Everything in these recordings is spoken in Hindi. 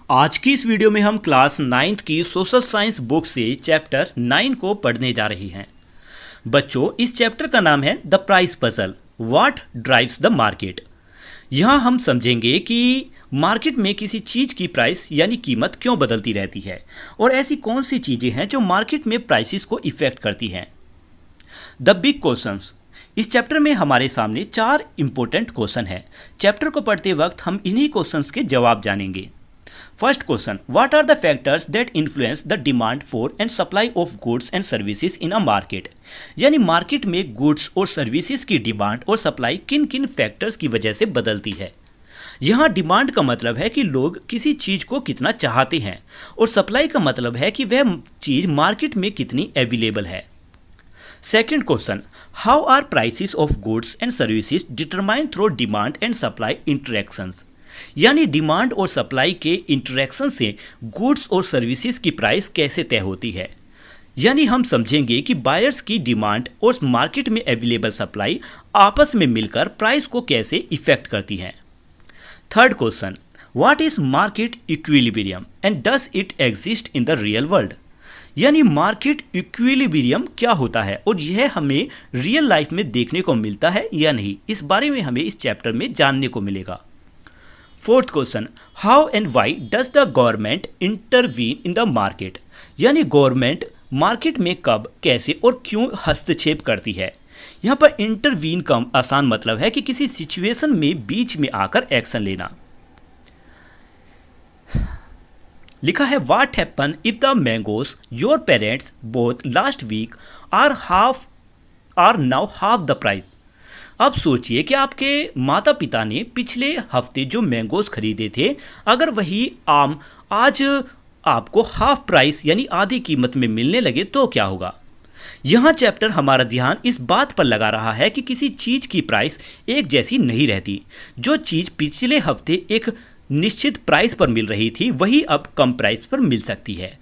आज की इस वीडियो में हम क्लास 9th की सोशल साइंस बुक से चैप्टर 9 को पढ़ने जा रही हैं। बच्चों, इस चैप्टर का नाम है the price puzzle, what drives the market. यहाँ हम समझेंगे कि मार्केट में किसी चीज़ की प्राइस यानी कीमत क्यों बदलती रहती है और ऐसी कौन सी चीज़ें हैं जो मार्केट में प्राइसेस को इफ़ेक्ट करती हैं। The big questions. इस चैप्टर में हमारे सामने 4 इंपॉर्टेंट क्वेश्चन हैं। चैप्टर को पढ़ते वक्त हम इन्हीं क्वेश्चंस के जवाब जानेंगे। First question, what are the factors that influence the demand for and supply of goods and services in a market. यानी मार्केट में गुड्स और सर्विसेज की डिमांड और सप्लाई किन किन फैक्टर्स की वजह से बदलती है। यहाँ डिमांड का मतलब है कि लोग किसी चीज़ को कितना चाहते हैं और सप्लाई का मतलब है कि वह चीज़ मार्केट में कितनी अवेलेबल है। Second question, how are prices of goods and services determine through demand and supply interactions. यानी डिमांड और सप्लाई के इंटरेक्शन से गुड्स और सर्विसेज की प्राइस कैसे तय होती है। यानी हम समझेंगे कि बायर्स की डिमांड और मार्केट में अवेलेबल सप्लाई आपस में मिलकर प्राइस को कैसे इफेक्ट करती हैं। Third question, what is market equilibrium and does it exist in the real world. यानी मार्केट इक्विलिब्रियम क्या होता है और यह हमें रियल लाइफ में देखने को मिलता है या नहीं, इस बारे में हमें इस चैप्टर में जानने को मिलेगा। Fourth question, how and why does the government intervene in the market. यानी गवर्नमेंट मार्केट में कब, कैसे और क्यों हस्तक्षेप करती है। यहाँ पर इंटरवीन का आसान मतलब है कि किसी सिचुएशन में बीच में आकर एक्शन लेना। लिखा है, what happen if the mangoes your parents both last week are now half the price. अब सोचिए कि आपके माता पिता ने पिछले हफ्ते जो मैंगोज खरीदे थे, अगर वही आम आज आपको हाफ प्राइस यानी आधी कीमत में मिलने लगे तो क्या होगा। यहाँ चैप्टर हमारा ध्यान इस बात पर लगा रहा है कि किसी चीज़ की प्राइस एक जैसी नहीं रहती। जो चीज़ पिछले हफ्ते एक निश्चित प्राइस पर मिल रही थी वही अब कम प्राइस पर मिल सकती है।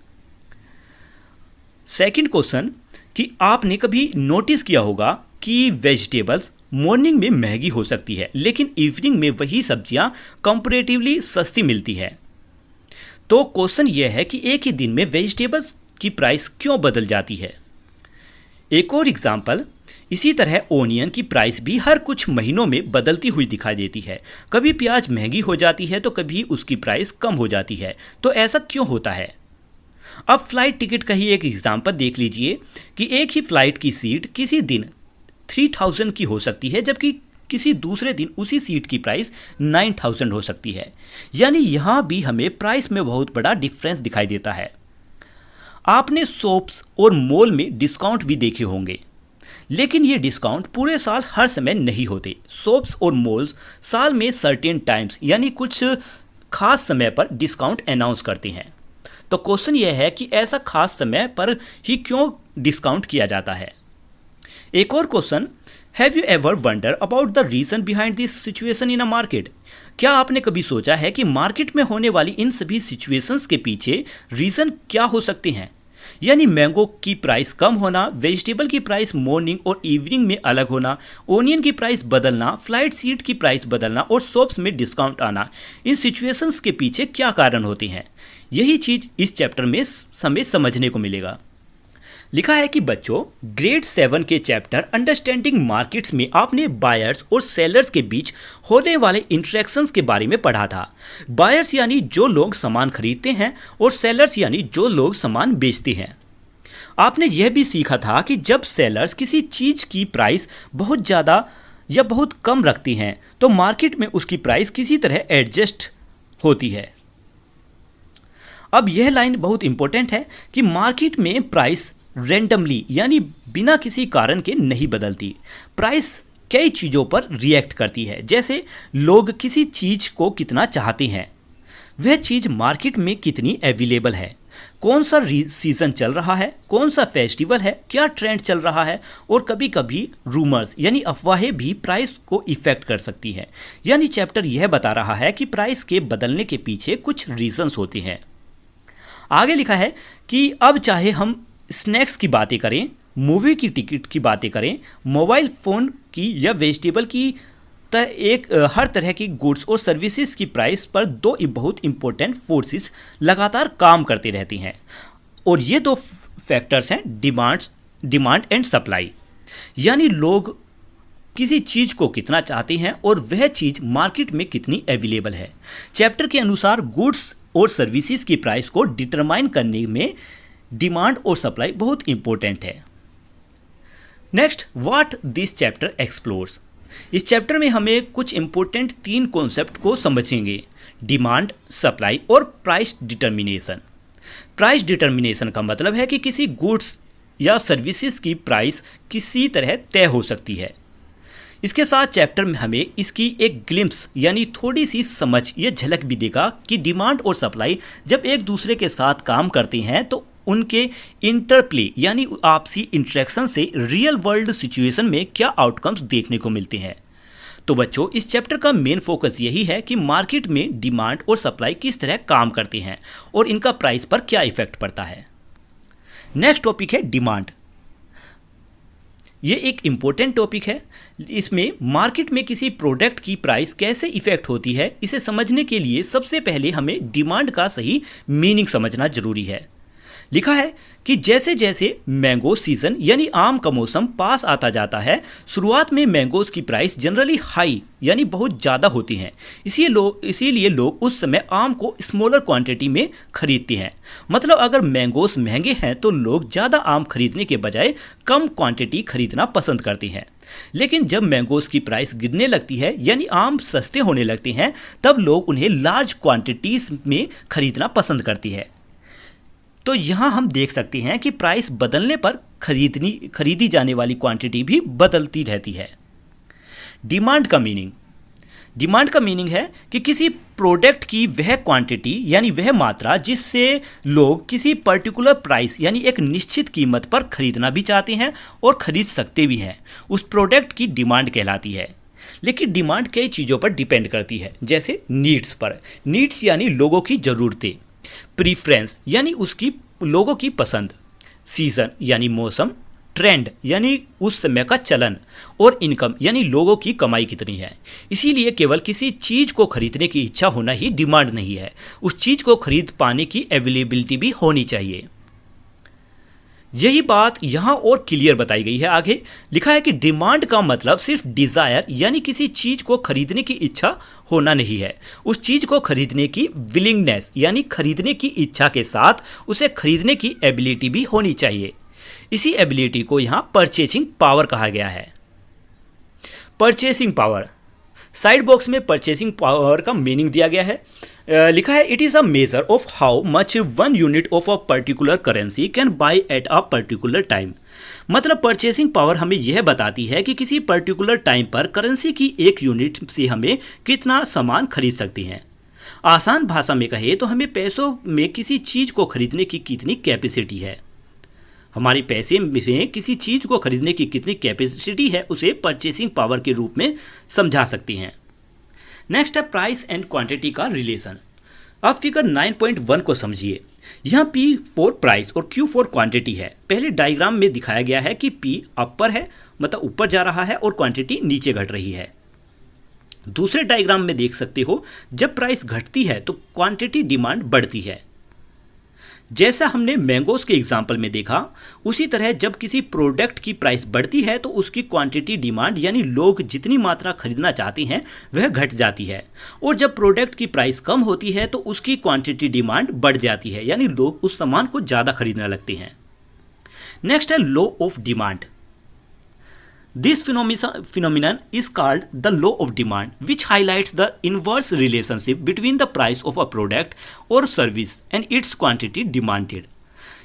सेकंड क्वेश्चन, कि आपने कभी नोटिस किया होगा कि वेजिटेबल्स मॉर्निंग में महंगी हो सकती है लेकिन इवनिंग में वही सब्जियां कंपैरेटिवली सस्ती मिलती है। तो क्वेश्चन यह है कि एक ही दिन में वेजिटेबल्स की प्राइस क्यों बदल जाती है। एक और एग्जांपल, इसी तरह ओनियन की प्राइस भी हर कुछ महीनों में बदलती हुई दिखाई देती है। कभी प्याज महंगी हो जाती है तो कभी उसकी प्राइस कम हो जाती है। तो ऐसा क्यों होता है। अब फ्लाइट टिकट का ही एक एग्जांपल देख लीजिए कि एक ही फ्लाइट की सीट किसी दिन 3000 की हो सकती है जबकि किसी दूसरे दिन उसी सीट की प्राइस 9000 हो सकती है। यानी यहाँ भी हमें प्राइस में बहुत बड़ा डिफरेंस दिखाई देता है। आपने शॉप्स और मॉल में डिस्काउंट भी देखे होंगे, लेकिन ये डिस्काउंट पूरे साल हर समय नहीं होते। शॉप्स और मॉल्स साल में सर्टेन टाइम्स यानी कुछ खास समय पर डिस्काउंट अनाउंस करते हैं। तो क्वेश्चन यह है कि ऐसा खास समय पर ही क्यों डिस्काउंट किया जाता है। एक और question, have you ever wonder about the reason behind this situation in a market. क्या आपने कभी सोचा है कि मार्केट में होने वाली इन सभी सिचुएशंस के पीछे रीजन क्या हो सकते हैं। यानी मैंगो की प्राइस कम होना, वेजिटेबल की प्राइस मॉर्निंग और इवनिंग में अलग होना, ओनियन की प्राइस बदलना, फ्लाइट सीट की प्राइस बदलना और शॉप्स में डिस्काउंट आना। इन सिचुएशंस के पीछे क्या कारण होते हैं, यही चीज़ इस चैप्टर में हमें समझने को मिलेगा। लिखा है कि बच्चों, ग्रेड 7 के चैप्टर अंडरस्टैंडिंग मार्केट्स में आपने बायर्स और सेलर्स के बीच होने वाले इंटरेक्शंस के बारे में पढ़ा था। बायर्स यानी जो लोग सामान खरीदते हैं और सेलर्स यानी जो लोग सामान बेचते हैं। आपने यह भी सीखा था कि जब सेलर्स किसी चीज़ की प्राइस बहुत ज़्यादा या बहुत कम रखती हैं तो मार्केट में उसकी प्राइस किसी तरह एडजस्ट होती है। अब यह लाइन बहुत इंपॉर्टेंट है कि मार्केट में प्राइस रैंडमली यानी बिना किसी कारण के नहीं बदलती। प्राइस कई चीज़ों पर रिएक्ट करती है, जैसे लोग किसी चीज़ को कितना चाहते हैं, वह चीज़ मार्केट में कितनी अवेलेबल है, कौन सा सीज़न चल रहा है, कौन सा फेस्टिवल है, क्या ट्रेंड चल रहा है और कभी कभी रूमर्स यानी अफवाहें भी प्राइस को इफ़ेक्ट कर सकती हैं। यानी चैप्टर यह बता रहा है कि प्राइस के बदलने के पीछे कुछ रीजंस होते हैं। आगे लिखा है कि अब चाहे हम स्नैक्स की बातें करें, मूवी की टिकट की बातें करें, मोबाइल फ़ोन की या वेजिटेबल की हर तरह की गुड्स और सर्विसेज की प्राइस पर दो बहुत इंपॉर्टेंट फोर्सेस लगातार काम करते रहती हैं, और ये दो फैक्टर्स हैं डिमांड एंड सप्लाई। यानी लोग किसी चीज़ को कितना चाहते हैं और वह चीज़ मार्केट में कितनी अवेलेबल है। चैप्टर के अनुसार गुड्स और सर्विसेज की प्राइस को डिटरमाइन करने में डिमांड और सप्लाई बहुत इंपॉर्टेंट है। Next, what this chapter explores. इस चैप्टर में हमें कुछ इंपॉर्टेंट 3 कॉन्सेप्ट को समझेंगे: डिमांड, सप्लाई और प्राइस डिटर्मिनेशन। प्राइस डिटर्मिनेशन का मतलब है कि किसी गुड्स या सर्विसेज की प्राइस किसी तरह तय हो सकती है। इसके साथ चैप्टर में हमें इसकी एक ग्लिम्प्स यानी थोड़ी सी समझ या झलक भी देगा कि डिमांड और सप्लाई जब एक दूसरे के साथ काम करते हैं तो उनके इंटरप्ले यानी आपसी इंटरेक्शन से रियल वर्ल्ड सिचुएशन में क्या आउटकम्स देखने को मिलते हैं। तो बच्चों, इस चैप्टर का मेन फोकस यही है कि मार्केट में डिमांड और सप्लाई किस तरह काम करते हैं और इनका प्राइस पर क्या इफेक्ट पड़ता है। नेक्स्ट टॉपिक है डिमांड। ये एक इम्पोर्टेंट टॉपिक है। इसमें मार्केट में किसी प्रोडक्ट की प्राइस कैसे इफेक्ट होती है, इसे समझने के लिए सबसे पहले हमें डिमांड का सही मीनिंग समझना जरूरी है। लिखा है कि जैसे जैसे मैंगो सीजन यानी आम का मौसम पास आता जाता है, शुरुआत में मैंगोज की प्राइस जनरली हाई यानी बहुत ज़्यादा होती हैं। इसीलिए लोग उस समय आम को स्मॉलर क्वांटिटी में खरीदते हैं। मतलब अगर मैंगोज महंगे हैं तो लोग ज़्यादा आम खरीदने के बजाय कम क्वांटिटी खरीदना पसंद करते हैं। लेकिन जब मैंगोज की प्राइस गिरने लगती है यानी आम सस्ते होने लगते हैं, तब लोग उन्हें लार्ज क्वांटिटीज में खरीदना पसंद करती है। तो यहाँ हम देख सकते हैं कि प्राइस बदलने पर खरीदी जाने वाली क्वांटिटी भी बदलती रहती है। डिमांड का मीनिंग है कि किसी प्रोडक्ट की वह क्वांटिटी यानी वह मात्रा जिससे लोग किसी पर्टिकुलर प्राइस यानी एक निश्चित कीमत पर खरीदना भी चाहते हैं और खरीद सकते भी हैं, उस प्रोडक्ट की डिमांड कहलाती है। लेकिन डिमांड कई चीज़ों पर डिपेंड करती है, जैसे नीड्स पर। नीड्स यानी लोगों की ज़रूरतें, प्रीफ्रेंस यानी उसकी लोगों की पसंद, सीजन यानी मौसम, ट्रेंड यानी उस समय का चलन, और इनकम यानी लोगों की कमाई कितनी है। इसीलिए केवल किसी चीज़ को खरीदने की इच्छा होना ही डिमांड नहीं है, उस चीज़ को खरीद पाने की अवेलेबिलिटी भी होनी चाहिए। यही बात यहाँ और क्लियर बताई गई है। आगे लिखा है कि डिमांड का मतलब सिर्फ डिज़ायर यानी किसी चीज़ को खरीदने की इच्छा होना नहीं है, उस चीज़ को खरीदने की विलिंगनेस यानी खरीदने की इच्छा के साथ उसे खरीदने की एबिलिटी भी होनी चाहिए। इसी एबिलिटी को यहाँ परचेसिंग पावर कहा गया है। परचेसिंग पावर, साइड बॉक्स में परचेसिंग पावर का मीनिंग दिया गया है। लिखा है it is a measure of how much one unit of a particular currency can by at a particular time. मतलब परचेसिंग पावर हमें यह बताती है कि किसी पर्टिकुलर टाइम पर करेंसी की एक यूनिट से हमें कितना सामान खरीद सकते हैं। आसान भाषा में कहे तो हमें पैसों में किसी चीज़ को खरीदने की कितनी कैपेसिटी है, हमारे पैसे में किसी चीज़ को खरीदने की कितनी कैपेसिटी है, उसे परचेसिंग पावर के रूप में समझा सकते हैं। नेक्स्ट है प्राइस एंड क्वांटिटी का रिलेशन। अब फिगर 9.1 को समझिए। यहाँ P फॉर प्राइस और Q फॉर क्वांटिटी है। पहले डायग्राम में दिखाया गया है कि P अपर है, मतलब ऊपर जा रहा है, और क्वांटिटी नीचे घट रही है। दूसरे डायग्राम में देख सकते हो, जब प्राइस घटती है तो क्वांटिटी डिमांड बढ़ती है। जैसा हमने मैंगोज के एग्जाम्पल में देखा, उसी तरह जब किसी प्रोडक्ट की प्राइस बढ़ती है तो उसकी क्वांटिटी डिमांड यानी लोग जितनी मात्रा खरीदना चाहते हैं वह घट जाती है, और जब प्रोडक्ट की प्राइस कम होती है तो उसकी क्वांटिटी डिमांड बढ़ जाती है, यानी लोग उस सामान को ज़्यादा खरीदने लगते हैं। नेक्स्ट है law of demand. This phenomenon is called the law of demand, which highlights the inverse relationship between the price of a product or service and its quantity demanded.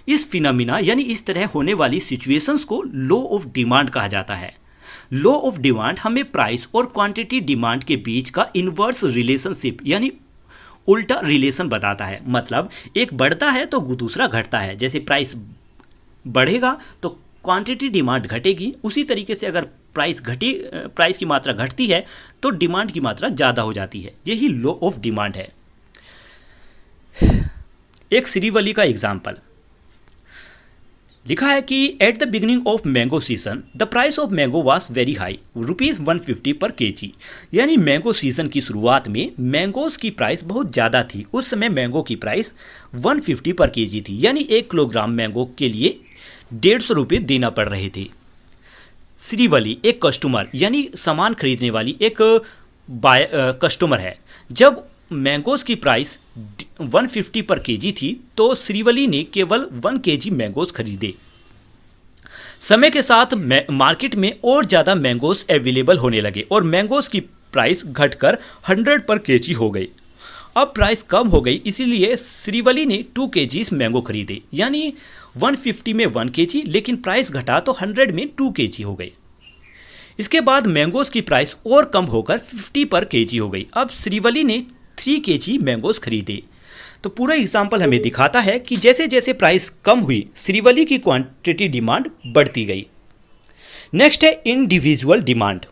इस फिनोमिना यानी इस तरह होने वाली सिचुएशंस को लॉ ऑफ डिमांड कहा जाता है। लॉ ऑफ डिमांड हमें प्राइस और क्वांटिटी डिमांड के बीच का इन्वर्स रिलेशनशिप यानी उल्टा रिलेशन बताता है। मतलब एक बढ़ता है तो दूसरा घटता है। जैसे प्राइस बढ़ेगा तो क्वांटिटी डिमांड घटेगी, उसी तरीके से अगर प्राइस की मात्रा घटती है तो डिमांड की मात्रा ज़्यादा हो जाती है। यही लॉ ऑफ डिमांड है। एक श्रीवली का एग्जाम्पल लिखा है कि at the beginning of mango season the price of mango was very high ₹150 पर केजी। यानी मैंगो सीजन की शुरुआत में मैंगोज की प्राइस बहुत ज़्यादा थी। उस समय मैंगो की प्राइस 150 पर केजी थी, यानी 1 किलोग्राम मैंगो के लिए ₹150 देना पड़ रहे थे। श्रीवली एक कस्टमर यानी सामान खरीदने वाली एक कस्टमर है। जब मैंगोज की प्राइस 150 पर केजी थी तो श्रीवली ने केवल 1 केजी मैंगोज खरीदे। समय के साथ मार्केट में और ज़्यादा मैंगोज अवेलेबल होने लगे और मैंगोज की प्राइस घटकर 100 पर केजी हो गई। अब प्राइस कम हो गई, इसीलिए श्रीवली ने 2 केजीज मैंगो खरीदे। यानी 150 में 1 केजी, लेकिन प्राइस घटा तो 100 में 2 केजी हो गई। इसके बाद मैंगोज की प्राइस और कम होकर 50 पर केजी हो गई। अब श्रीवली ने 3 केजी मैंगोज खरीदे। तो पूरा एग्जाम्पल हमें दिखाता है कि जैसे जैसे प्राइस कम हुई श्रीवली की क्वांटिटी डिमांड बढ़ती गई। नेक्स्ट है इंडिविजुअल डिमांड।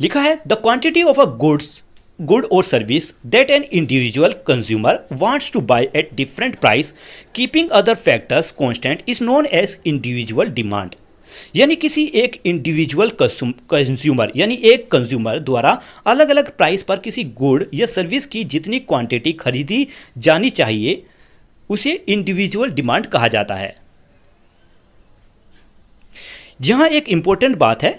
लिखा है the quantity of a good और service that an individual consumer wants to buy at different price keeping other factors constant is known as individual demand. यानी किसी एक इंडिविजुअल कंज्यूमर यानी एक कंज्यूमर द्वारा अलग अलग प्राइस पर किसी गुड या सर्विस की जितनी क्वांटिटी खरीदी जानी चाहिए उसे इंडिविजुअल डिमांड कहा जाता है। यहां एक इंपॉर्टेंट बात है,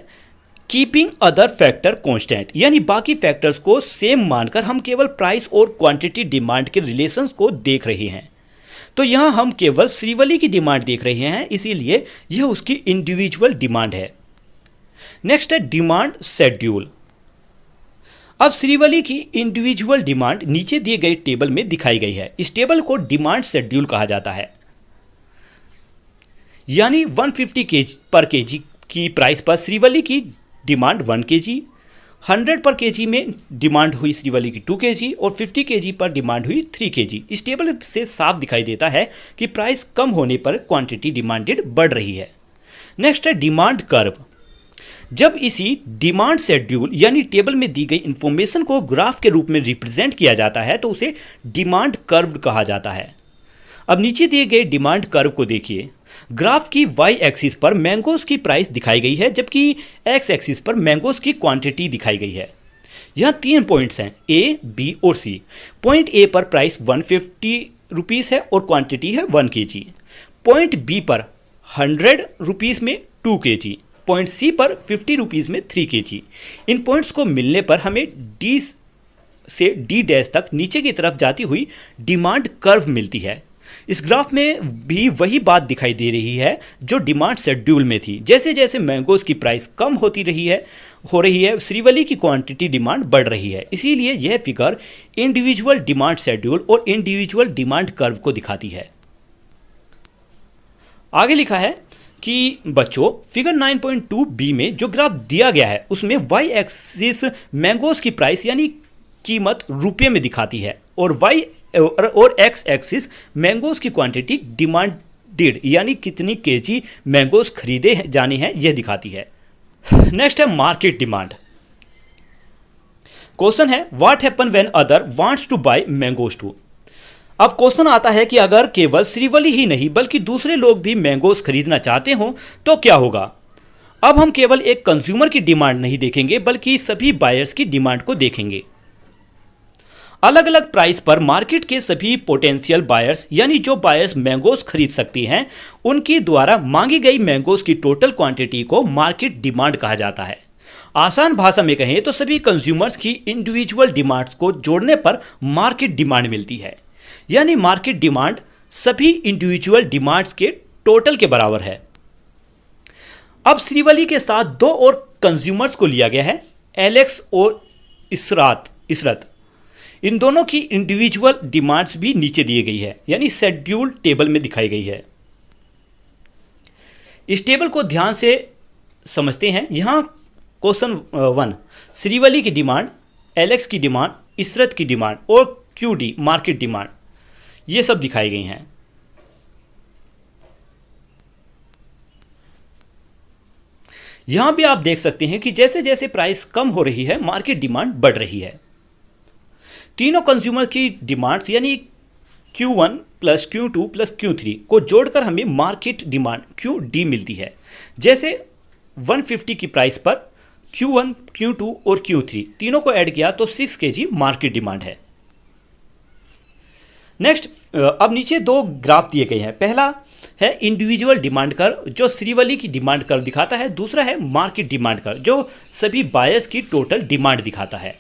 कीपिंग अदर फैक्टर कांस्टेंट, यानी बाकी फैक्टर्स को सेम मानकर हम केवल प्राइस और क्वांटिटी डिमांड के रिलेशंस को देख रहे हैं। तो यहाँ हम केवल श्रीवली की डिमांड देख रहे हैं, इसीलिए यह उसकी इंडिविजुअल डिमांड है। नेक्स्ट है डिमांड शेड्यूल। अब श्रीवली की इंडिविजुअल डिमांड नीचे दिए गए टेबल में दिखाई गई है। इस टेबल को डिमांड शेड्यूल कहा जाता है। यानी 150 पर केजी की प्राइस पर श्रीवली की डिमांड 1 केजी, 100 पर केजी में डिमांड हुई श्रीवली की 2 केजी और 50 केजी पर डिमांड हुई 3 केजी। इस टेबल से साफ दिखाई देता है कि प्राइस कम होने पर क्वांटिटी डिमांडेड बढ़ रही है। नेक्स्ट है डिमांड कर्व। जब इसी डिमांड शेड्यूल यानी टेबल में दी गई इंफॉर्मेशन को ग्राफ के रूप में रिप्रेजेंट किया जाता है तो उसे डिमांड कर्व कहा जाता है। अब नीचे दिए गए डिमांड कर्व को देखिए। ग्राफ की वाई एक्सिस पर मैंगोज की प्राइस दिखाई गई है, जबकि एक्स एक्सिस पर मैंगोज की क्वांटिटी दिखाई गई है। यहाँ 3 पॉइंट्स हैं, ए, बी और सी। पॉइंट ए पर प्राइस 150 रुपीज़ है और क्वांटिटी है 1 केजी। पॉइंट बी पर 100 रुपीज़ में 2 केजी। पॉइंट सी पर 50 रुपीज़ में 3 केजी। इन पॉइंट्स को मिलने पर हमें डी से डी डैश तक नीचे की तरफ जाती हुई डिमांड कर्व मिलती है। इस ग्राफ में भी वही बात दिखाई दे रही है जो डिमांड शेड्यूल में थी। जैसे जैसे मैंगोज की प्राइस कम होती हो रही है श्रीवली की क्वांटिटी डिमांड बढ़ रही है। इसीलिए यह फिगर इंडिविजुअल डिमांड शेड्यूल और इंडिविजुअल डिमांड कर्व को दिखाती है। आगे लिखा है कि बच्चों फिगर 9.2 बी में जो ग्राफ दिया गया है उसमें वाई एक्सिस मैंगोज की प्राइस यानी कीमत रुपये में दिखाती है और एक्स एक्सिस मैंगोज की क्वांटिटी डिमांडेड यानी कितनी केजी मैंगोज खरीदे जाने हैं यह दिखाती है। नेक्स्ट है मार्केट डिमांड। क्वेश्चन है what happen when other wants to buy mangoes too. अब क्वेश्चन आता है कि अगर केवल श्रीवली ही नहीं बल्कि दूसरे लोग भी मैंगोज खरीदना चाहते हो तो क्या होगा। अब हम केवल एक कंज्यूमर की डिमांड नहीं देखेंगे बल्कि सभी बायर्स की डिमांड को देखेंगे। अलग अलग प्राइस पर मार्केट के सभी पोटेंशियल बायर्स यानी जो बायर्स मैंगोज खरीद सकती हैं उनकी द्वारा मांगी गई मैंगोज की टोटल क्वांटिटी को मार्केट डिमांड कहा जाता है। आसान भाषा में कहें तो सभी कंज्यूमर्स की इंडिविजुअल डिमांड्स को जोड़ने पर मार्केट डिमांड मिलती है। यानी मार्केट डिमांड सभी इंडिविजुअल डिमांड्स के टोटल के बराबर है। अब श्रीवली के साथ 2 और कंज्यूमर्स को लिया गया है, एलेक्स और इसरत। इन दोनों की इंडिविजुअल डिमांड्स भी नीचे दी गई है यानी शेड्यूल टेबल में दिखाई गई है। इस टेबल को ध्यान से समझते हैं। यहां क्वेश्चन 1 श्रीवली की डिमांड, एलेक्स की डिमांड, इसरत की डिमांड और QD मार्केट डिमांड ये सब दिखाई गई हैं। यहां भी आप देख सकते हैं कि जैसे जैसे प्राइस कम हो रही है मार्केट डिमांड बढ़ रही है। तीनों कंज्यूमर की डिमांड्स यानी Q1 plus Q2 plus Q3 को जोड़कर हमें मार्केट डिमांड QD मिलती है। जैसे 150 की प्राइस पर Q1, Q2 और Q3 तीनों को ऐड किया तो 6 kg मार्केट डिमांड है। नेक्स्ट, अब नीचे दो ग्राफ दिए गए हैं। पहला है इंडिविजुअल डिमांड कर्व जो श्रीवली की डिमांड कर्व दिखाता है। दूसरा है मार्केट डिमांड कर्व जो सभी बायर्स की टोटल डिमांड दिखाता है।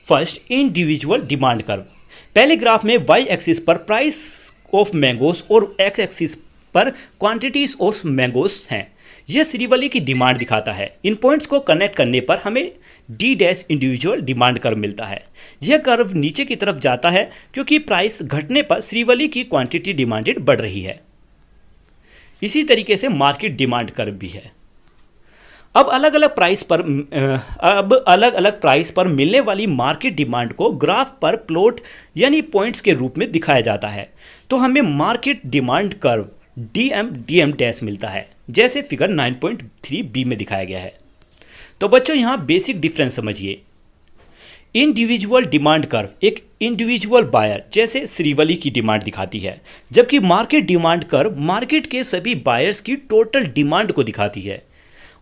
First, individual demand curve. पहले ग्राफ में वाई एक्सिस पर प्राइस ऑफ मैंगोस और एक्स एक्सिस पर क्वांटिटीज ऑफ मैंगोस हैं। यह श्रीवली की डिमांड दिखाता है। इन पॉइंट्स को कनेक्ट करने पर हमें D dash individual demand curve मिलता है। यह कर्व नीचे की तरफ जाता है क्योंकि प्राइस घटने पर श्रीवली की क्वांटिटी डिमांडेड बढ़ रही है। इसी तरीके से मार्केट डिमांड कर्व भी है। अब अलग अलग प्राइस पर मिलने वाली मार्केट डिमांड को ग्राफ पर प्लॉट यानी पॉइंट्स के रूप में दिखाया जाता है तो हमें market demand curve DM dash मिलता है, जैसे फिगर 9.3b में दिखाया गया है। तो बच्चों यहाँ बेसिक डिफरेंस समझिए। इंडिविजुअल डिमांड कर्व एक इंडिविजुअल बायर जैसे श्रीवली की डिमांड दिखाती है, जबकि मार्केट डिमांड कर्व मार्केट के सभी बायर्स की टोटल डिमांड को दिखाती है।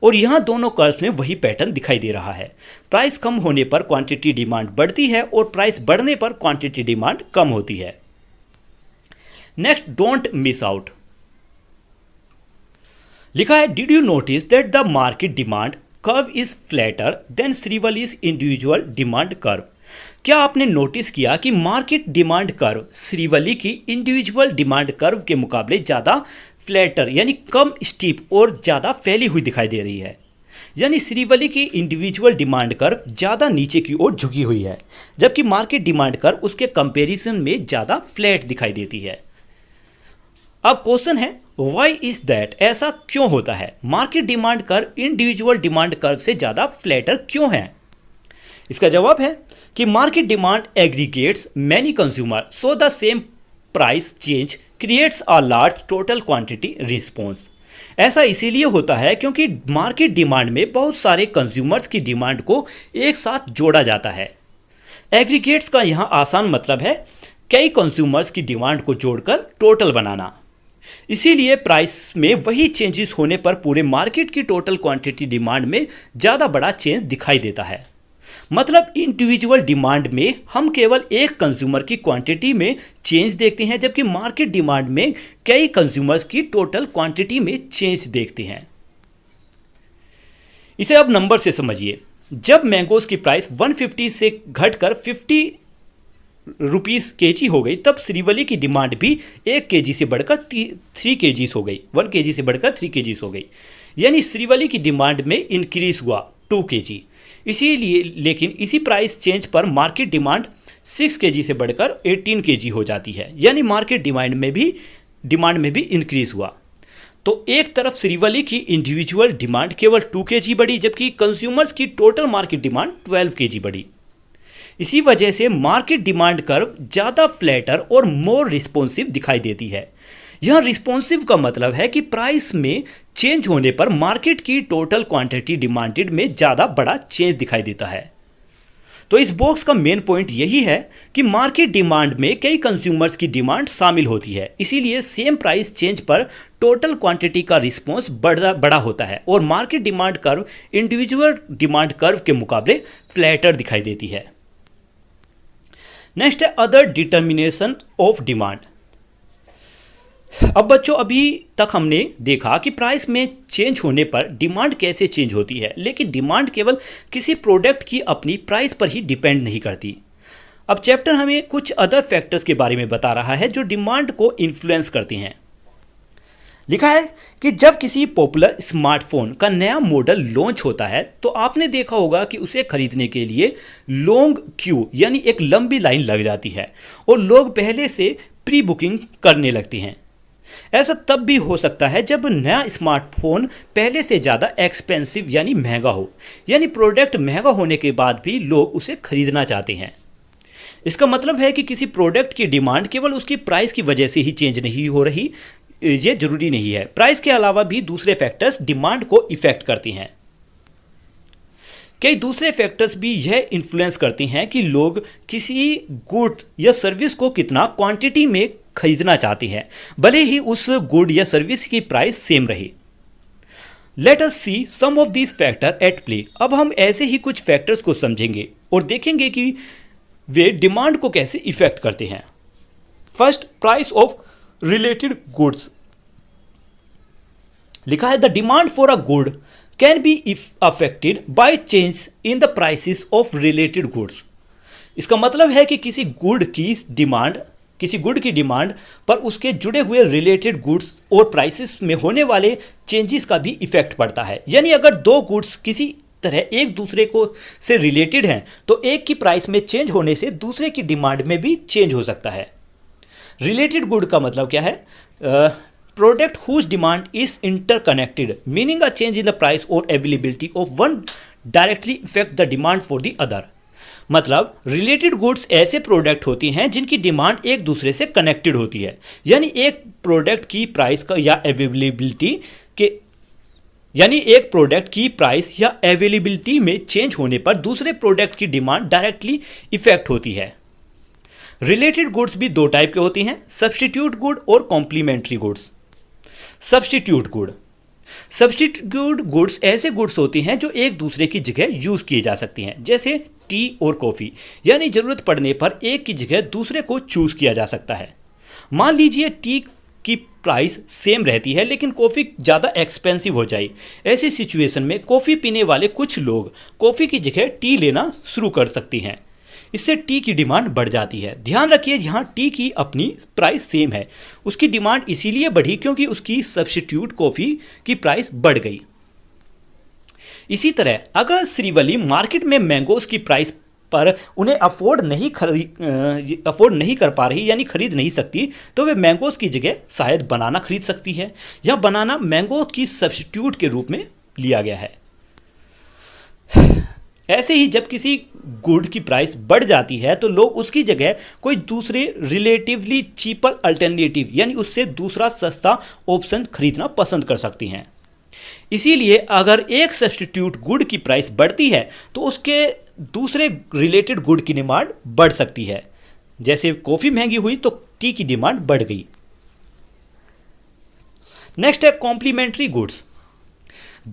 और यहाँ दोनों कर्व्स में वही पैटर्न दिखाई दे रहा है। प्राइस कम होने पर क्वांटिटी डिमांड बढ़ती है और प्राइस बढ़ने पर क्वांटिटी डिमांड कम होती है। Next, don't miss out. लिखा है, did you notice that the market demand curve is flatter than Shrivali's individual demand curve. क्या आपने नोटिस किया कि मार्केट डिमांड कर्व श्रीवली की इंडिविजुअल डिमांड कर्व के मुकाबले ज़्यादा फ्लैटर यानी कम स्टीप और ज़्यादा फैली हुई दिखाई दे रही है। यानी श्रीवली की इंडिविजुअल डिमांड कर्व ज़्यादा नीचे की ओर झुकी हुई है, जबकि मार्केट डिमांड कर्व उसके कंपैरिजन में ज़्यादा फ्लैट दिखाई देती है। अब क्वेश्चन है, वाई इज दैट? ऐसा क्यों होता है? Market demand curve individual demand curve से ज़्यादा फ्लैटर क्यों है? इसका जवाब है कि market demand aggregates many consumer so the same price change creates a large total quantity response. ऐसा इसीलिए होता है क्योंकि मार्केट डिमांड में बहुत सारे कंज्यूमर्स की डिमांड को एक साथ जोड़ा जाता है। एग्रीगेट्स का यहाँ आसान मतलब है कई कंज्यूमर्स की डिमांड को जोड़कर टोटल बनाना। इसीलिए प्राइस में वही चेंजेस होने पर पूरे मार्केट की टोटल क्वांटिटी डिमांड में ज़्यादा बड़ा चेंज दिखाई देता है। मतलब इंडिविजुअल डिमांड में हम केवल एक कंज्यूमर की क्वांटिटी में चेंज देखते हैं, जबकि मार्केट डिमांड में कई कंज्यूमर्स की टोटल क्वांटिटी में चेंज देखते हैं। इसे अब नंबर से समझिए। जब मैंगोज की प्राइस 150 से घटकर 50 रुपीस केजी हो गई, तब श्रीवली की डिमांड भी 1 केजी से बढ़कर 3 केजीज हो गई, 1 केजी से बढ़कर 3 केजीज हो गई। यानी श्रीवली की डिमांड में इंक्रीज हुआ 2 केजी। इसीलिए लेकिन इसी प्राइस चेंज पर मार्केट डिमांड 6 केजी से बढ़कर 18 केजी हो जाती है। यानी मार्केट डिमांड में भी इंक्रीज हुआ। तो एक तरफ श्रीवली की इंडिविजुअल डिमांड केवल 2 केजी बढ़ी, जबकि कंज्यूमर्स की टोटल मार्केट डिमांड 12 केजी बढ़ी। इसी वजह से मार्केट डिमांड कर्व ज़्यादा फ्लैटर और मोर रिस्पॉन्सिव दिखाई देती है। यह रिस्पॉन्सिव का मतलब है कि प्राइस में चेंज होने पर मार्केट की टोटल क्वांटिटी डिमांडेड में ज़्यादा बड़ा चेंज दिखाई देता है। तो इस बॉक्स का मेन पॉइंट यही है कि मार्केट डिमांड में कई कंज्यूमर्स की डिमांड शामिल होती है, इसीलिए सेम प्राइस चेंज पर टोटल क्वांटिटी का रिस्पॉन्स बड़ा होता है और market demand curve individual demand curve के मुकाबले फ्लैटर दिखाई देती है। नेक्स्ट है अदर डिटर्मिनेशन ऑफ डिमांड। अब बच्चों, अभी तक हमने देखा कि प्राइस में चेंज होने पर डिमांड कैसे चेंज होती है, लेकिन डिमांड केवल किसी प्रोडक्ट की अपनी प्राइस पर ही डिपेंड नहीं करती। अब चैप्टर हमें कुछ अदर फैक्टर्स के बारे में बता रहा है जो डिमांड को इन्फ्लुएंस करते हैं। लिखा है कि जब किसी पॉपुलर स्मार्टफोन का नया मॉडल लॉन्च होता है तो आपने देखा होगा कि उसे खरीदने के लिए लॉन्ग क्यू यानी एक लंबी लाइन लग जाती है और लोग पहले से प्री बुकिंग करने लगते हैं। ऐसा तब भी हो सकता है जब नया स्मार्टफोन पहले से ज़्यादा एक्सपेंसिव यानी महंगा हो, यानी प्रोडक्ट महंगा होने के बाद भी लोग उसे खरीदना चाहते हैं। इसका मतलब है कि किसी प्रोडक्ट की डिमांड केवल उसकी प्राइस की वजह से ही चेंज नहीं हो रही, ये जरूरी नहीं है। प्राइस के अलावा भी दूसरे फैक्टर्स डिमांड को इफेक्ट करती हैं। कई दूसरे फैक्टर्स भी यह इन्फ्लुएंस करते हैं कि लोग किसी गुड या सर्विस को कितना क्वांटिटी में खरीदना चाहते हैं, भले ही उस गुड या सर्विस की प्राइस सेम रहे। Let us see some of these factor at play. अब हम ऐसे ही कुछ फैक्टर्स को समझेंगे और देखेंगे कि वे डिमांड को कैसे इफेक्ट करते हैं। First, price of related goods. लिखा है the demand for a good can be affected by change in the prices of related goods. इसका मतलब है कि किसी गुड की डिमांड पर उसके जुड़े हुए रिलेटेड गुड्स और प्राइसेस में होने वाले चेंजेस का भी इफेक्ट पड़ता है। यानी अगर दो गुड्स किसी तरह एक दूसरे को से रिलेटेड हैं तो एक की प्राइस में चेंज होने से दूसरे की डिमांड में भी चेंज हो सकता है। रिलेटेड गुड का मतलब क्या है? Product whose demand is interconnected meaning a change in the price और availability of one directly effect the demand for the other. मतलब रिलेटेड गुड्स ऐसे प्रोडक्ट होती हैं जिनकी डिमांड एक दूसरे से कनेक्टेड होती है। यानी एक प्रोडक्ट की प्राइस का या अवेलेबिलिटी में चेंज होने पर दूसरे प्रोडक्ट की डिमांड डायरेक्टली इफेक्ट होती है। रिलेटेड गुड्स भी दो टाइप के होती हैं, सब्स्टिट्यूट गुड और कॉम्प्लीमेंट्री गुड्स। सब्स्टिट्यूट गुड्स ऐसे गुड्स होती हैं जो एक दूसरे की जगह यूज किए जा सकती हैं, जैसे टी और कॉफी। यानी जरूरत पड़ने पर एक की जगह दूसरे को चूज किया जा सकता है। मान लीजिए टी की प्राइस सेम रहती है लेकिन कॉफ़ी ज़्यादा एक्सपेंसिव हो जाए। ऐसी सिचुएशन में कॉफ़ी पीने वाले कुछ लोग कॉफ़ी की जगह टी लेना शुरू कर सकती हैं। इससे टी की डिमांड बढ़ जाती है। ध्यान रखिए, यहाँ टी की अपनी प्राइस सेम है, उसकी डिमांड इसीलिए बढ़ी क्योंकि उसकी सब्स्टिट्यूट कॉफ़ी की प्राइस बढ़ गई। इसी तरह अगर श्रीवली मार्केट में मैंगोज की प्राइस पर उन्हें अफोर्ड नहीं कर पा रही यानी खरीद नहीं सकती, तो वे मैंगोज की जगह शायद बनाना खरीद सकती है, या बनाना मैंगो की सब्स्टिट्यूट के रूप में लिया गया है। ऐसे ही जब किसी गुड की प्राइस बढ़ जाती है तो लोग उसकी जगह कोई दूसरे रिलेटिवली चीपर अल्टरनेटिव यानी उससे दूसरा सस्ता ऑप्शन खरीदना पसंद कर सकती हैं। इसीलिए अगर एक सब्स्टिट्यूट गुड की प्राइस बढ़ती है तो उसके दूसरे रिलेटेड गुड की डिमांड बढ़ सकती है। जैसे कॉफ़ी महंगी हुई तो टी की डिमांड बढ़ गई। नेक्स्ट है complementary goods.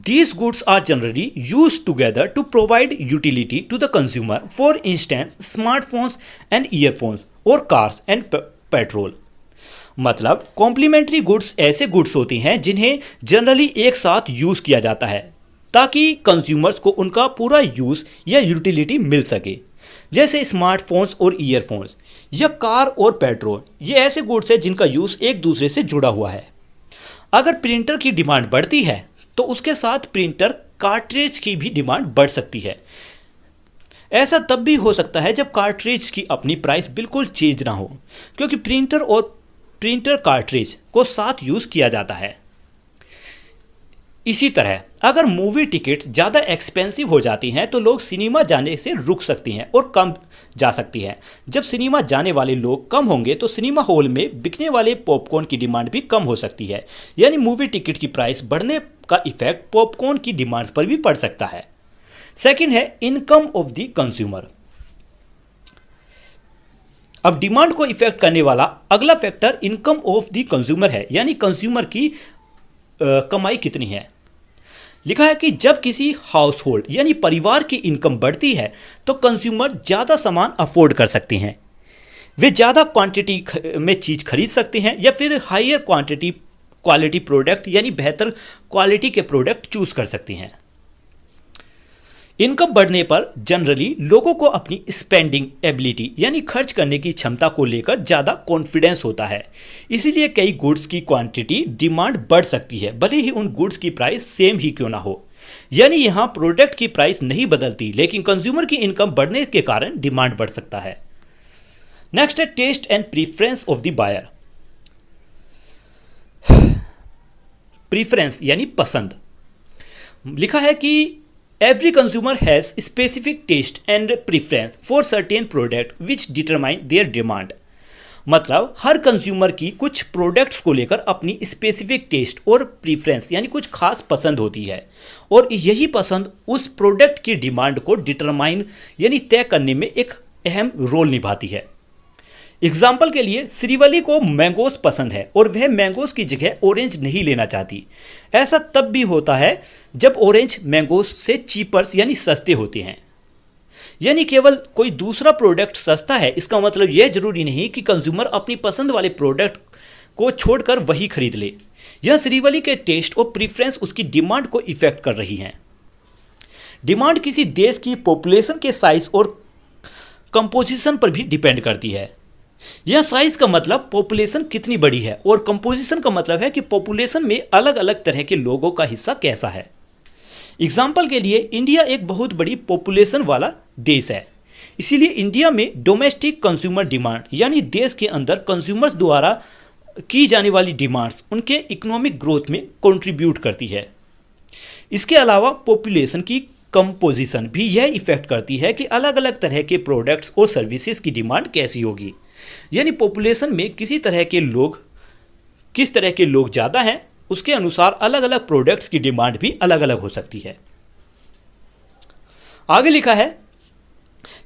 These goods are generally used together to provide utility to the consumer, for instance, smartphones and earphones or cars and petrol. मतलब कॉम्प्लीमेंट्री गुड्स ऐसे गुड्स होती हैं जिन्हें जनरली एक साथ यूज़ किया जाता है ताकि कंज्यूमर्स को उनका पूरा यूज़ या यूटिलिटी मिल सके। जैसे स्मार्टफोन्स और ईयरफोन्स या कार और पेट्रोल, ये ऐसे गुड्स हैं जिनका यूज़ एक दूसरे से जुड़ा हुआ है। अगर प्रिंटर की डिमांड बढ़ती है तो उसके साथ प्रिंटर कार्ट्रिज की भी डिमांड बढ़ सकती है। ऐसा तब भी हो सकता है जब कार्ट्रिज की अपनी प्राइस बिल्कुल चेंज ना हो, क्योंकि प्रिंटर और प्रिंटर कार्ट्रिज को साथ यूज़ किया जाता है। इसी तरह अगर मूवी टिकट्स ज़्यादा एक्सपेंसिव हो जाती हैं तो लोग सिनेमा जाने से रुक सकती हैं और कम जा सकती हैं। जब सिनेमा जाने वाले लोग कम होंगे तो सिनेमा हॉल में बिकने वाले पॉपकॉर्न की डिमांड भी कम हो सकती है। यानी मूवी टिकट की प्राइस बढ़ने का इफेक्ट पॉपकॉर्न की डिमांड पर भी पड़ सकता है। सेकंड है इनकम ऑफ द कंज्यूमर। अब डिमांड को इफेक्ट करने वाला अगला factor income of the consumer है, यानी कंज्यूमर की कमाई कितनी है। लिखा है कि जब किसी हाउस होल्ड यानी परिवार की इनकम बढ़ती है तो कंज्यूमर ज़्यादा सामान अफोर्ड कर सकते हैं। वे ज़्यादा क्वांटिटी में चीज़ खरीद सकते हैं या फिर हायर क्वालिटी प्रोडक्ट यानी बेहतर क्वालिटी के प्रोडक्ट चूज कर सकती हैं। इनकम बढ़ने पर जनरली लोगों को अपनी स्पेंडिंग एबिलिटी यानी खर्च करने की क्षमता को लेकर ज़्यादा कॉन्फिडेंस होता है। इसीलिए कई गुड्स की क्वांटिटी डिमांड बढ़ सकती है, भले ही उन गुड्स की प्राइस सेम ही क्यों ना हो। यानी यहाँ प्रोडक्ट की प्राइस नहीं बदलती लेकिन कंज्यूमर की इनकम बढ़ने के कारण डिमांड बढ़ सकता है। नेक्स्ट है taste and preference of the buyer. Preference यानी पसंद। लिखा है कि every consumer has specific taste and preference for certain product which determine their demand. मतलब हर कंज्यूमर की कुछ प्रोडक्ट्स को लेकर अपनी स्पेसिफिक टेस्ट और प्रीफरेंस यानी कुछ खास पसंद होती है, और यही पसंद उस प्रोडक्ट की डिमांड को डिटरमाइन यानी तय करने में एक अहम रोल निभाती है। एग्जाम्पल के लिए श्रीवली को मैंगोस पसंद है और वह मैंगोस की जगह ऑरेंज नहीं लेना चाहती। ऐसा तब भी होता है जब ऑरेंज मैंगोस से चीपर्स यानी सस्ते होते हैं। यानी केवल कोई दूसरा प्रोडक्ट सस्ता है इसका मतलब यह जरूरी नहीं कि कंज्यूमर अपनी पसंद वाले प्रोडक्ट को छोड़कर वही खरीद ले। यह श्रीवली के टेस्ट और प्रीफरेंस उसकी डिमांड को इफेक्ट कर रही हैं। डिमांड किसी देश की पॉपुलेशन के साइज और कंपोजिशन पर भी डिपेंड करती है। यह साइज का मतलब पॉपुलेशन कितनी बड़ी है और कंपोजिशन का मतलब है कि पॉपुलेशन में अलग अलग तरह के लोगों का हिस्सा कैसा है। एग्जाम्पल के लिए इंडिया एक बहुत बड़ी पॉपुलेशन वाला देश है, इसीलिए इंडिया में डोमेस्टिक कंज्यूमर डिमांड यानी देश के अंदर कंज्यूमर्स द्वारा की जाने वाली डिमांड्स उनके इकोनॉमिक ग्रोथ में कंट्रीब्यूट करती है। इसके अलावा पॉपुलेशन की कंपोजिशन भी यह इफेक्ट करती है कि अलग अलग तरह के प्रोडक्ट्स और सर्विसेज की डिमांड कैसी होगी। यानी पॉपुलेशन में किस तरह के लोग ज़्यादा हैं उसके अनुसार अलग अलग प्रोडक्ट्स की डिमांड भी अलग अलग हो सकती है। आगे लिखा है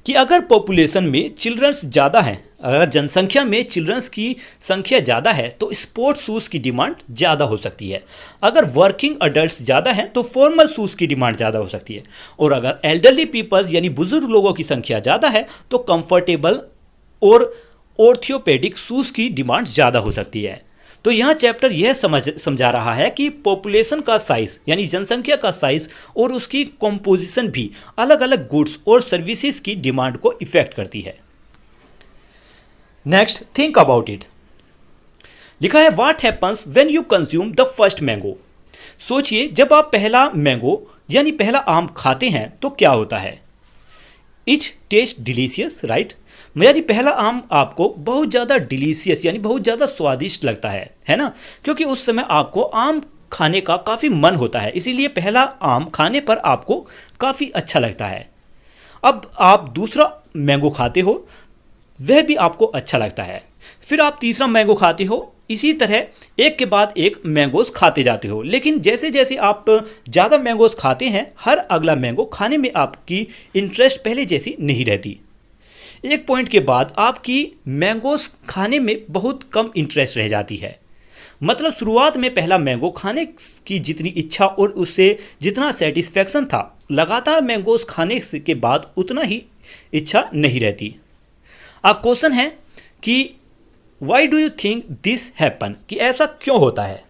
कि अगर पॉपुलेशन में चिल्ड्रंस ज़्यादा हैं, अगर जनसंख्या में चिल्ड्रंस की संख्या ज़्यादा है तो स्पोर्ट्स शूज़ की डिमांड ज़्यादा हो सकती है। अगर वर्किंग अडल्ट्स ज़्यादा हैं तो फॉर्मल शूज़ की डिमांड ज़्यादा हो सकती है। और अगर एल्डरली पीपल्स यानी बुजुर्ग लोगों की संख्या ज़्यादा है तो कंफर्टेबल और ऑर्थोपेडिक शूज़ की डिमांड ज़्यादा हो सकती है। तो यहाँ चैप्टर यह समझा रहा है कि पॉपुलेशन का साइज यानी जनसंख्या का साइज और उसकी कंपोजिशन भी अलग अलग गुड्स और सर्विसेज की डिमांड को इफेक्ट करती है। Next, think about it. लिखा है what happens when you consume the first mango. सोचिए जब आप पहला मैंगो यानी पहला आम खाते हैं तो क्या होता है। Each taste delicious, right. यानी पहला आम आपको बहुत ज़्यादा डिलीशियस यानी बहुत ज़्यादा स्वादिष्ट लगता है ना, क्योंकि उस समय आपको आम खाने का काफ़ी मन होता है, इसीलिए पहला आम खाने पर आपको काफ़ी अच्छा लगता है। अब आप दूसरा मैंगो खाते हो, वह भी आपको अच्छा लगता है। फिर आप तीसरा मैंगो खाते हो, इसी तरह एक के बाद एक मैंगोस खाते जाते हो। लेकिन जैसे जैसे आप ज़्यादा मैंगोस खाते हैं, हर अगला मैंगो खाने में आपकी इंटरेस्ट पहले जैसी नहीं रहती। एक पॉइंट के बाद आपकी मैंगोस खाने में बहुत कम इंटरेस्ट रह जाती है। मतलब शुरुआत में पहला मैंगो खाने की जितनी इच्छा और उससे जितना सेटिस्फैक्शन था, लगातार मैंगोस खाने के बाद उतना ही इच्छा नहीं रहती। अब क्वेश्चन है कि why do you think this happen, कि ऐसा क्यों होता है।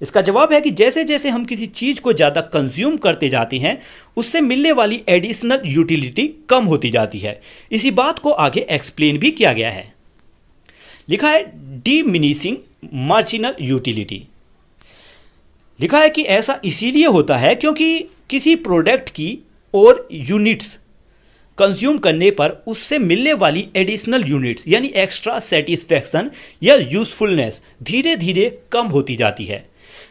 इसका जवाब है कि जैसे जैसे हम किसी चीज़ को ज़्यादा कंज्यूम करते जाते हैं उससे मिलने वाली एडिशनल यूटिलिटी कम होती जाती है। इसी बात को आगे एक्सप्लेन भी किया गया है। लिखा है डिमिनिशिंग मार्जिनल यूटिलिटी। लिखा है कि ऐसा इसीलिए होता है क्योंकि किसी प्रोडक्ट की और यूनिट्स कंज्यूम करने पर उससे मिलने वाली एडिशनल यूनिट्स यानी एक्स्ट्रा सेटिस्फैक्शन या यूजफुलनेस धीरे धीरे कम होती जाती है।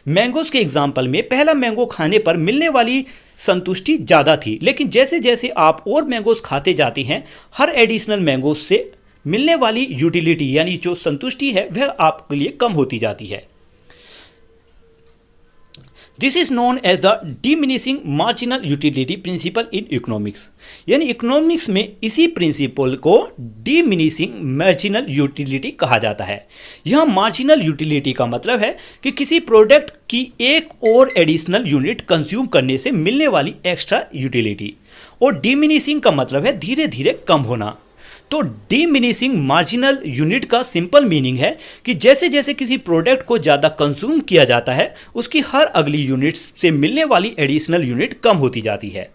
मैंगोस के एग्जाम्पल में पहला मैंगो खाने पर मिलने वाली संतुष्टि ज़्यादा थी, लेकिन जैसे जैसे आप और मैंगोस खाते जाते हैं हर एडिशनल मैंगोस से मिलने वाली यूटिलिटी यानी जो संतुष्टि है वह आपके लिए कम होती जाती है। This is known as the diminishing marginal utility principle in economics. यानी इकोनॉमिक्स में इसी प्रिंसिपल को डिमिनिशिंग मार्जिनल यूटिलिटी कहा जाता है। यहाँ मार्जिनल यूटिलिटी का मतलब है कि किसी प्रोडक्ट की एक और एडिशनल यूनिट कंज्यूम करने से मिलने वाली एक्स्ट्रा यूटिलिटी, और डिमिनिशिंग का मतलब है धीरे धीरे कम होना। तो डिमिनिशिंग मार्जिनल यूनिट का सिंपल मीनिंग है कि जैसे जैसे किसी प्रोडक्ट को ज़्यादा कंज्यूम किया जाता है उसकी हर अगली यूनिट से मिलने वाली एडिशनल यूनिट कम होती जाती है।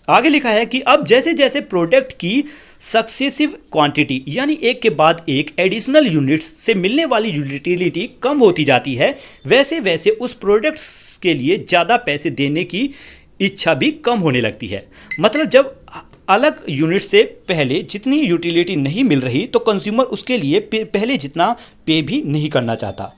आगे लिखा है कि अब जैसे जैसे प्रोडक्ट की सक्सेसिव क्वांटिटी यानी एक के बाद एक एडिशनल यूनिट्स से मिलने वाली यूटिलिटी कम होती जाती है, वैसे वैसे उस प्रोडक्ट्स के लिए ज़्यादा पैसे देने की इच्छा भी कम होने लगती है। मतलब जब अलग यूनिट से पहले जितनी यूटिलिटी नहीं मिल रही तो कंज्यूमर उसके लिए पहले जितना पे भी नहीं करना चाहता।